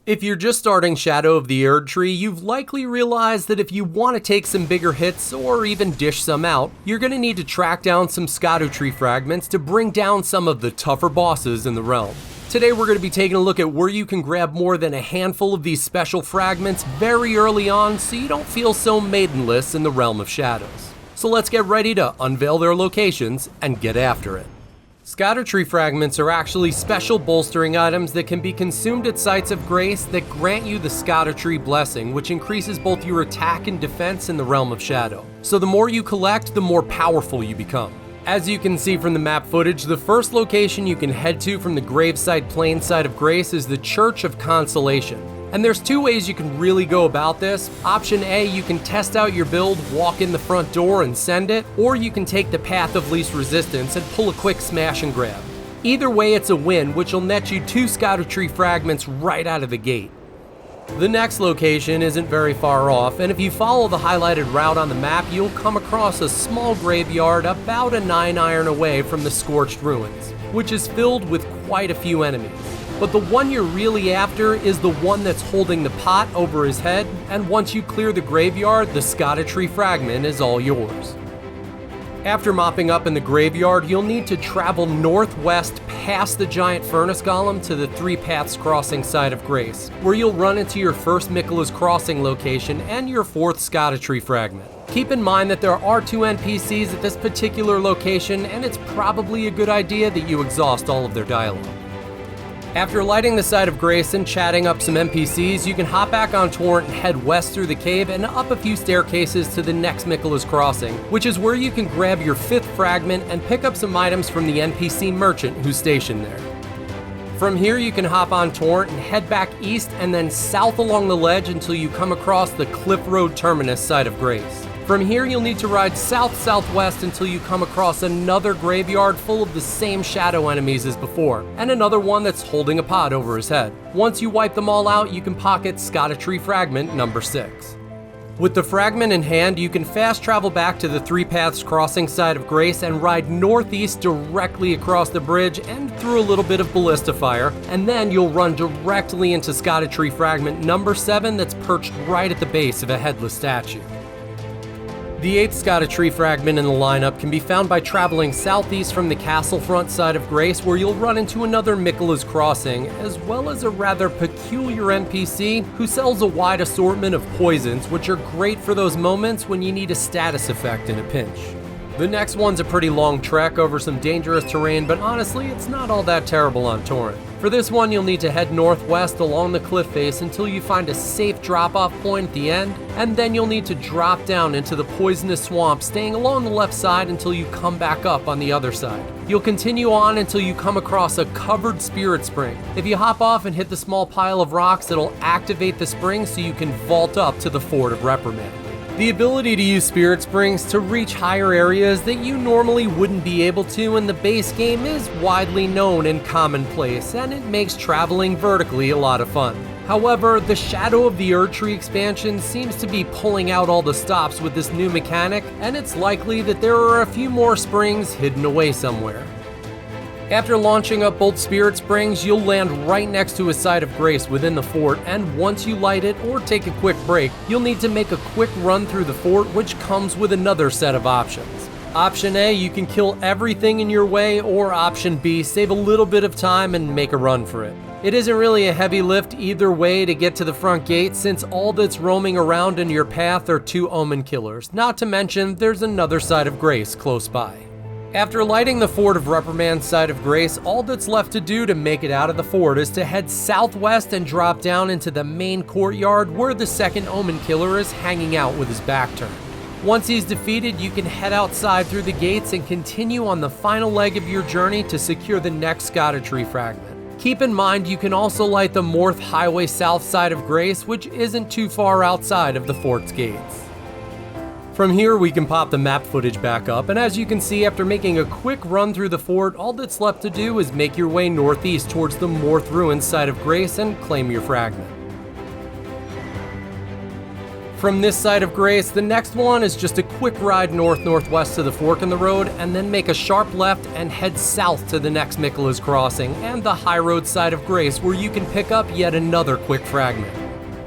If you're just starting Shadow of the Erdtree, you've likely realized that if you want to take some bigger hits or even dish some out, you're going to need to track down some Scadutree Fragments to bring down some of the tougher bosses in the realm. Today we're going to be taking a look at where you can grab more than a handful of these special fragments very early on so you don't feel so maidenless in the realm of shadows. So let's get ready to unveil their locations and get after it. Scadutree Fragments are actually special bolstering items that can be consumed at sites of grace that grant you the Scadutree Blessing, which increases both your attack and defense in the realm of shadow. So the more you collect, the more powerful you become. As you can see from the map footage, the first location you can head to from the graveside plain side of grace is the Church of Consolation. And there's two ways you can really go about this. Option A, you can test out your build, walk in the front door and send it, or you can take the path of least resistance and pull a quick smash and grab. Either way, it's a win, which will net you 2 Scadutree Fragments right out of the gate. The next location isn't very far off, and if you follow the highlighted route on the map, you'll come across a small graveyard about a 9 iron away from the Scorched Ruins, which is filled with quite a few enemies. But the one you're really after is the one that's holding the pot over his head, and once you clear the graveyard, the Scadutree Fragment is all yours. After mopping up in the graveyard, you'll need to travel northwest past the giant furnace golem to the Three Paths Crossing side of Grace, where you'll run into your first Miquella's Crossing location and your 4th Scadutree Fragment. Keep in mind that there are 2 NPCs at this particular location, and it's probably a good idea that you exhaust all of their dialogue. After lighting the side of Grace and chatting up some NPCs, you can hop back on Torrent and head west through the cave and up a few staircases to the next Miquella's Crossing, which is where you can grab your 5th fragment and pick up some items from the NPC merchant who's stationed there. From here you can hop on Torrent and head back east and then south along the ledge until you come across the Cliff Road Terminus side of Grace. From here you'll need to ride south-southwest until you come across another graveyard full of the same shadow enemies as before, and another one that's holding a pot over his head. Once you wipe them all out, you can pocket Scadutree Fragment number 6. With the fragment in hand, you can fast travel back to the Three Paths Crossing side of Grace and ride northeast directly across the bridge and through a little bit of ballista fire, and then you'll run directly into Scadutree Fragment number 7 that's perched right at the base of a headless statue. The 8th Scadutree Fragment in the lineup can be found by traveling southeast from the castle front side of Grace, where you'll run into another Miquella's Crossing, as well as a rather peculiar NPC who sells a wide assortment of poisons, which are great for those moments when you need a status effect in a pinch. The next one's a pretty long trek over some dangerous terrain, but honestly, it's not all that terrible on Torrent. For this one, you'll need to head northwest along the cliff face until you find a safe drop-off point at the end, and then you'll need to drop down into the poisonous swamp, staying along the left side until you come back up on the other side. You'll continue on until you come across a covered spirit spring. If you hop off and hit the small pile of rocks, it'll activate the spring so you can vault up to the Fort of Reprimand. The ability to use Spirit Springs to reach higher areas that you normally wouldn't be able to in the base game is widely known and commonplace, and it makes traveling vertically a lot of fun. However, the Shadow of the Erdtree expansion seems to be pulling out all the stops with this new mechanic, and it's likely that there are a few more springs hidden away somewhere. After launching up both Spirit Springs, you'll land right next to a site of grace within the fort, and once you light it or take a quick break, you'll need to make a quick run through the fort, which comes with another set of options. Option A, you can kill everything in your way, or Option B, save a little bit of time and make a run for it. It isn't really a heavy lift either way to get to the front gate, since all that's roaming around in your path are 2 omen killers, not to mention there's another site of grace close by. After lighting the Fort of Reprimand side of Grace, all that's left to do to make it out of the fort is to head southwest and drop down into the main courtyard where the second Omen Killer is hanging out with his back turned. Once he's defeated, you can head outside through the gates and continue on the final leg of your journey to secure the next Scadutree Fragment. Keep in mind you can also light the Moorth Highway south side of Grace, which isn't too far outside of the fort's gates. From here, we can pop the map footage back up, and as you can see, after making a quick run through the fort, all that's left to do is make your way northeast towards the Moorth Ruins side of Grace and claim your fragment. From this side of Grace, the next one is just a quick ride north-northwest to the fork in the road, and then make a sharp left and head south to the next Miquella's Crossing and the high road side of Grace, where you can pick up yet another quick fragment.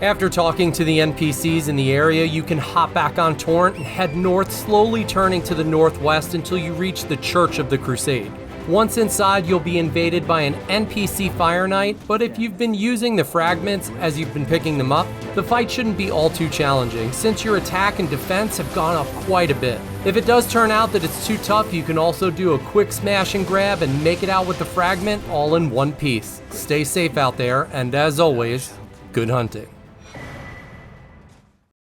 After talking to the NPCs in the area, you can hop back on Torrent and head north, slowly turning to the northwest until you reach the Church of the Crusade. Once inside, you'll be invaded by an NPC Fire Knight, but if you've been using the fragments as you've been picking them up, the fight shouldn't be all too challenging, since your attack and defense have gone up quite a bit. If it does turn out that it's too tough, you can also do a quick smash and grab and make it out with the fragment all in one piece. Stay safe out there, and as always, good hunting.